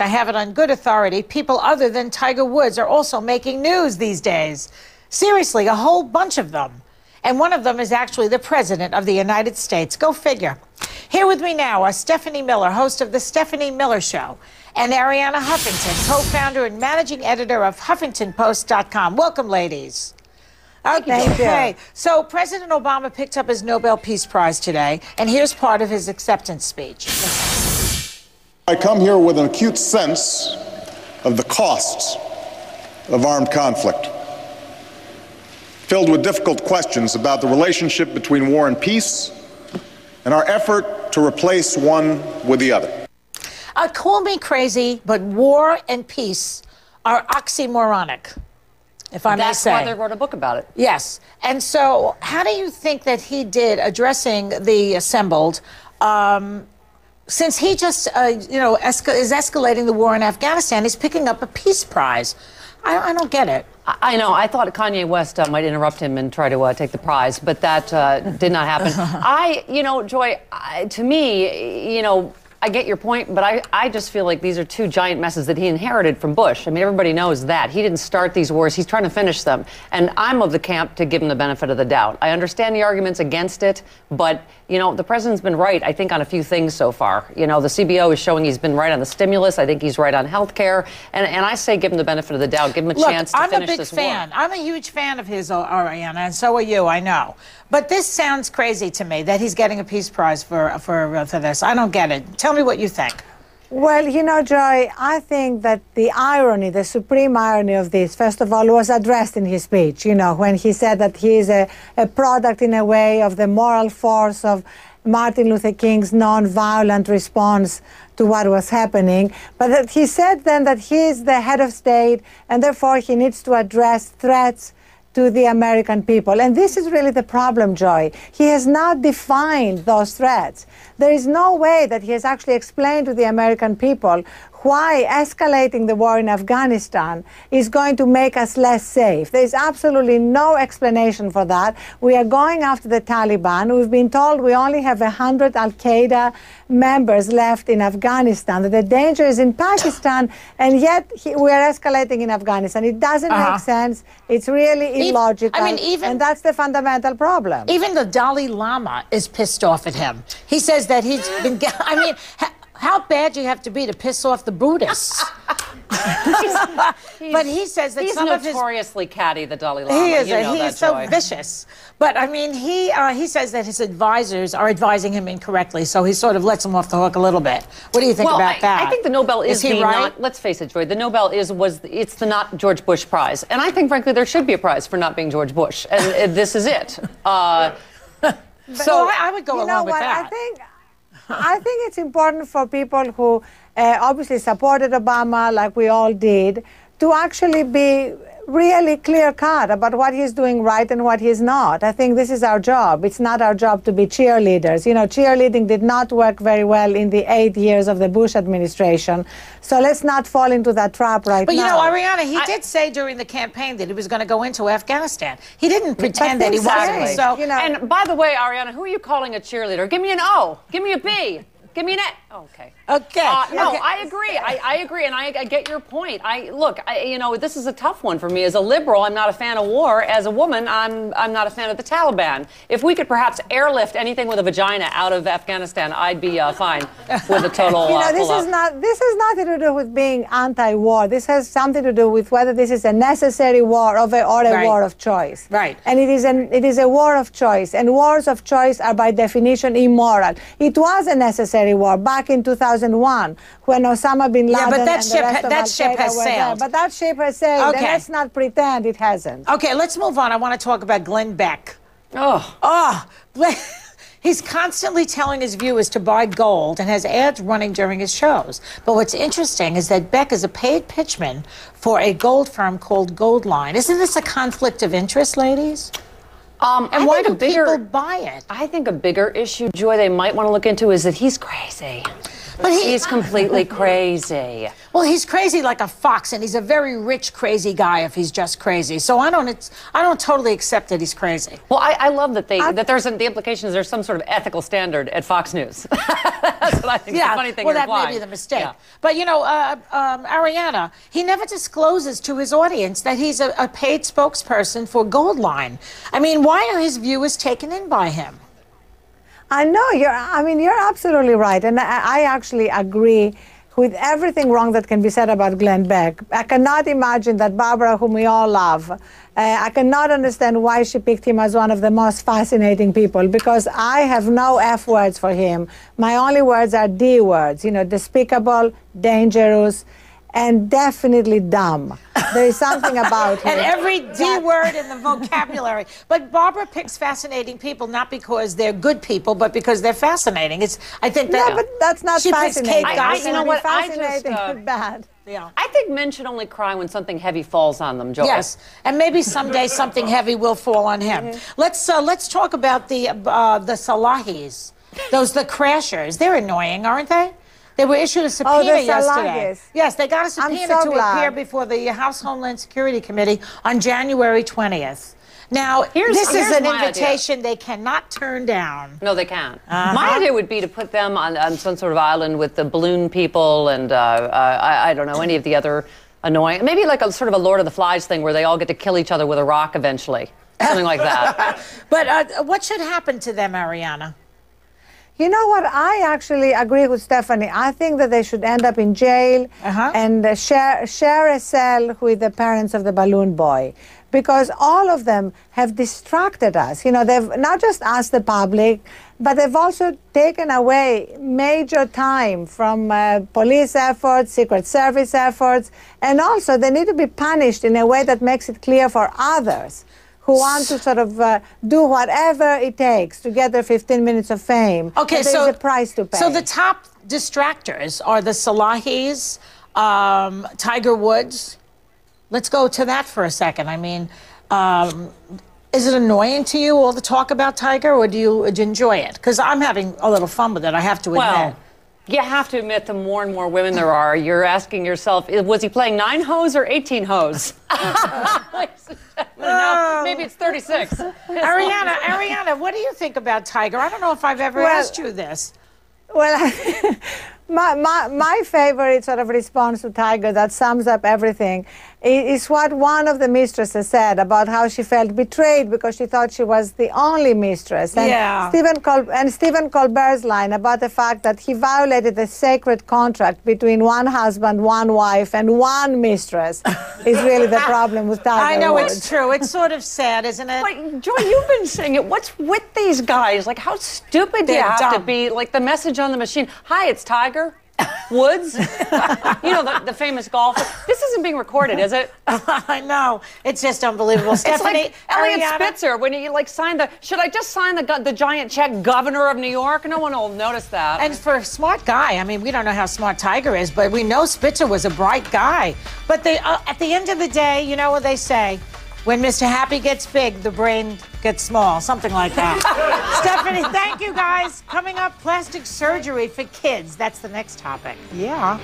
I have it on good authority. People other than Tiger Woods are also making news these days. Seriously, a whole bunch of them. And one of them is actually the President of the United States. Go figure. Here with me now are Stephanie Miller, host of The Stephanie Miller Show, and Arianna Huffington, co-founder and managing editor of HuffingtonPost.com. Welcome, ladies. Okay, so President Obama picked up his Nobel Peace Prize today, and here's part of his acceptance speech. I come here with an acute sense of the costs of armed conflict, filled with difficult questions about the relationship between war and peace and our effort to replace one with the other. Call me crazy, but war and peace are oxymoronic, if I may say. That's why they wrote a book about it. Yes. And so how do you think that he did addressing the assembled, since he just, is escalating the war in Afghanistan, he's picking up a peace prize? I don't get it. I know. I thought Kanye West might interrupt him and try to take the prize, but that did not happen. Joy, to me, I get your point, but I just feel like these are two giant messes that he inherited from Bush. I mean, everybody knows that. He didn't start these wars. He's trying to finish them. And I'm of the camp to give him the benefit of the doubt. I understand the arguments against it, but, the president's been right, I think, on a few things so far. The CBO is showing he's been right on the stimulus. I think he's right on health care. And I say give him the benefit of the doubt. Give him a chance to finish this war. I'm a huge fan of his, Arianna, and so are you, I know. But this sounds crazy to me, that he's getting a peace prize for this. I don't get it. Tell me what you think. Well, Joy, I think that the irony, the supreme irony of this, first of all, was addressed in his speech, when he said that he is a product, in a way, of the moral force of Martin Luther King's non-violent response to what was happening. But that he said then that he is the head of state, and therefore he needs to address threats to the American people. And this is really the problem, Joy. He has not defined those threats. There is no way that he has actually explained to the American people why escalating the war in Afghanistan is going to make us less safe. There is absolutely no explanation for that. We are going after the Taliban. We've been told we only have 100 Al-Qaeda members left in Afghanistan, that the danger is in Pakistan, and yet we are escalating in Afghanistan. It doesn't make sense. It's really illogical. And that's the fundamental problem. Even the Dalai Lama is pissed off at him. He says that he's been, how bad do you have to be to piss off the Buddhists? But he says that some of his... He's notoriously catty, the Dalai Lama. He is so vicious. But, he says that his advisors are advising him incorrectly, so he sort of lets him off the hook a little bit. What do you think about that? I think the Nobel is he right? Let's face it, Joy, the Nobel it's the not George Bush prize. And I think, frankly, there should be a prize for not being George Bush. And this is it. So I would go along with that. I think it's important for people who obviously supported Obama, like we all did, to actually be really clear-cut about what he's doing right and what he's not. I think this is our job. It's not our job to be cheerleaders. Cheerleading did not work very well in the 8 years of the Bush administration. So let's not fall into that trap now. But Arianna, he did say during the campaign that he was going to go into Afghanistan. He didn't pretend that he wasn't. So, And by the way, Arianna, who are you calling a cheerleader? Give me an O. Give me a B. Give me an A. Okay. Okay. I agree. I agree, and I get your point. This is a tough one for me. As a liberal, I'm not a fan of war. As a woman, I'm not a fan of the Taliban. If we could perhaps airlift anything with a vagina out of Afghanistan, I'd be fine with a total this has nothing to do with being anti-war. This has something to do with whether this is a necessary war or a war of choice. Right. And it is a war of choice, and wars of choice are by definition immoral. It was a necessary war back in 2001 when Osama bin Laden but that ship has sailed. But that ship has sailed, and let's not pretend it hasn't. Okay, let's move on. I want to talk about Glenn Beck. He's constantly telling his viewers to buy gold and has ads running during his shows. But what's interesting is that Beck is a paid pitchman for a gold firm called Goldline. Isn't this a conflict of interest, ladies? And why do people buy it? I think a bigger issue, Joy, they might want to look into is that he's crazy. But he's completely crazy. Well, he's crazy like a fox, and he's a very rich, crazy guy if he's just crazy. So I don't totally accept that he's crazy. Well, I love that the implication is there's some sort of ethical standard at Fox News. That's what I think. Yeah, the funny thing well, you're that implying. may be the mistake. Yeah. But, you know, Ariana, he never discloses to his audience that he's a paid spokesperson for Goldline. I mean, why are his viewers taken in by him? I know, you're absolutely right. And I actually agree with everything wrong that can be said about Glenn Beck. I cannot imagine that Barbara, whom we all love, I cannot understand why she picked him as one of the most fascinating people, because I have no F words for him. My only words are D words, you know, despicable, dangerous, and definitely dumb. There is something about him. And every D word in the vocabulary. But Barbara picks fascinating people not because they're good people, but because they're fascinating. I think that. No, but that's not she fascinating. Picks Kate you know what? Fascinating, but bad. Yeah. I think men should only cry when something heavy falls on them, Joy. Yes, and maybe someday something heavy will fall on him. Let's talk about the Salahis, the crashers. They're annoying, aren't they? They were issued a subpoena yesterday. Yes, they got a subpoena to appear before the House Homeland Security Committee on January 20th. Now, this is an invitation they cannot turn down. No, they can't. My idea would be to put them on some sort of island with the balloon people and I don't know, any of the other annoying, maybe like a sort of a Lord of the Flies thing where they all get to kill each other with a rock eventually. Something like that. But what should happen to them, Ariana? You know what? I actually agree with Stephanie. I think that they should end up in jail and share a cell with the parents of the balloon boy, because all of them have distracted us. You know, they've not just us, the public, but they've also taken away major time from police efforts, Secret Service efforts, and also they need to be punished in a way that makes it clear for others who want to sort of do whatever it takes to get their 15 minutes of fame. Okay, so there's a price to pay. So the top distractors are the Salahis, Tiger Woods. Let's go to that for a second. I mean, is it annoying to you all the talk about Tiger, or do you enjoy it? Because I'm having a little fun with it, I have to admit. Well, you have to admit, the more and more women there are, you're asking yourself, was he playing 9 hoes or 18 hoes? No, maybe it's 36. Ariana, what do you think about Tiger? I don't know if I've ever asked you this. Well, my favorite sort of response to Tiger that sums up everything is what one of the mistresses said about how she felt betrayed because she thought she was the only mistress. And Stephen Colbert's line about the fact that he violated the sacred contract between one husband, one wife, and one mistress is really the problem with Tiger I know Woods. it's true. It's sort of sad, isn't it? Wait, Joy, you've been saying it. What's with these guys? Like, how stupid do you have to be? Like the message on the machine. Hi, it's Tiger Woods. You know, the famous golfer. This isn't being recorded, is it? I know. It's just unbelievable. Stephanie, it's like Elliot Spitzer when he signed should I just sign the giant check, Governor of New York? No one will notice that. And for a smart guy, I mean, we don't know how smart Tiger is, but we know Spitzer was a bright guy. But at the end of the day, you know what they say? When Mr. Happy gets big, the brain gets small. Something like that. Stephanie, thank you, guys. Coming up, plastic surgery for kids. That's the next topic. Yeah.